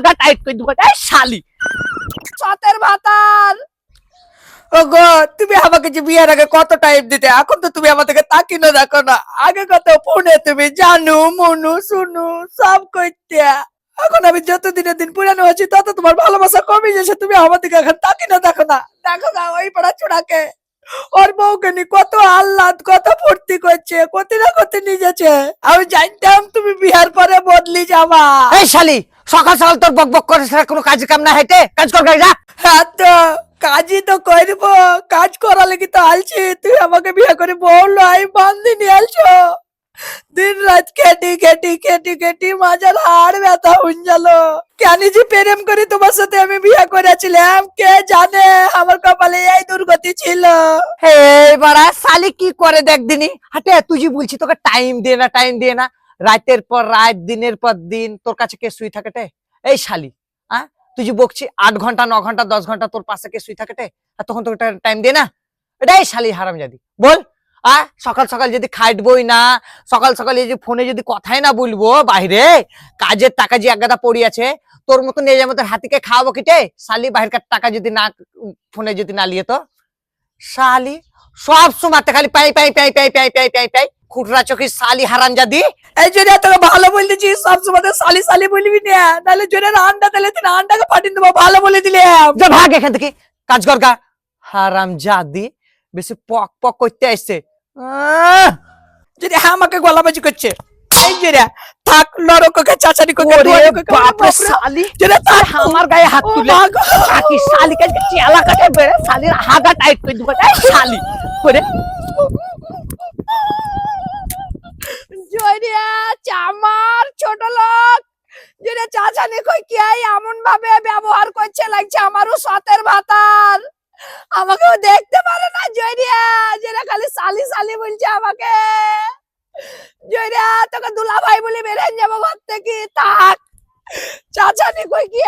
হাগা টাইট করে দেবো এই শালি সতের ভাতার। ওগো তুমি আমাকে যে বিয়ের আগে কত টাইম দিতে, এখন তো তুমি আমাদেরকে তাকিনো দেখো না। আগে কত ফোনে তুমি জানু মনু শুনু সব করতে, এখন আমি যত দিনের দিন পুরানো হচ্ছি তত তোমার ভালোবাসা কমে যাচ্ছে। তুমি আমাদেরকে এখন তাকিনো দেখো না। দেখো না ওই পাড়া চূড়াকে ওর বউকে নিয়ে কত আহ্লাদ কত ফুর্তি করছে, কত না কত নিয়ে যাচ্ছে। আমি জানতাম তুমি বিহার পরে বদলি যাবা। এই শালি সকাল সকাল তোর বক বক করে ছাড়া কোনো কাজ কাম না হেঁটে কাজ কর গাড়ি যা। হ্যাঁ তো কাজই তো করবো, কাজ করা লেগে তো আলছি। তুই আমাকে বিয়ে করে বললো আমি বান্ধি নিয়ে আলছো। দিন রাত খেটি খেটি খেটি খেটি মাজার হাড় ব্যথা হয়ে গেল। কেন যে প্রেম করে তোমার সাথে আমি বিয়ে করেছিলাম, কে জানে আমার কপালে এই দুর্গতি ছিল। হে বাড়া শালি কি করে দেখ দিনি হাটে তুই যে বলছি তোকে টাইম দিয়ে না টাইম দিয়ে না, রাতের পর রাত দিনের পর দিন তোর কাছে কে শুই থাকেটে? এই শালি হ্যাঁ তুই যে বকছি 8 ঘন্টা 9 ঘন্টা 10 ঘন্টা তোর পাশে কে শুই থাকেটে, আর তখন তোকে টাইম দিয়ে না? এটাই শালি হারামজাদি বল। সকাল সকাল যদি খাইটবই না, সকাল সকাল এই যে ফোনে যদি কথাই না বলবো বাইরে, কাজের টাকা যে একগাদা পড়ি আছে তোর মতন এই যে আমাদের হাতিকে খাওয়াবো কিটে? শালি বাহিরকার টাকা যদি না ফোনে যদি না লিয়ে তো শালি সব সময় খালি পাই পাই পাই পাই পাই পাই পাই পাই খুটরা চোখের শালি হারামজাদি। এই জন্য তোকে ভালো বলতেছি, সবসময় সালি সালি বলবি না, নাহলে জন্য আন্ডা দিলে তুই আন্ডাকে ফাটিয়ে দেবো। ভালো বলে দিলাম। যা ভাগ এখান থেকে, কাজ কর গা হারামজাদি, বেশি পক পক করতে আসছে। যদি আমাকে গলাবাজি করছে এই যে রে থাক লড়ককে চাচারি কোকে ওরে দুয়ারি কোকে বাপরে শালি যেটা থাক আমার গায়ে হাত ও তুলে মা গো। কাকি শালি কাকে চেলা কাটে বেড়ে শালির হাগা টাইট করে দিব এই শালি করে। জয়রিয়া চামার ছোট লোক যেটা চাচানি কই কি এমন ভাবে ব্যবহার করছে লাগছে আমারও সতের ভাতার। আমাকেও দেখতে পারে না জয়রিয়া, যেটা খালি সালি সালি বলছে আমাকে। জয়রিয়া তোকে দুলা ভাই বলে বেরেন যাবো ঘর থেকে, থাক চাচানি কই কি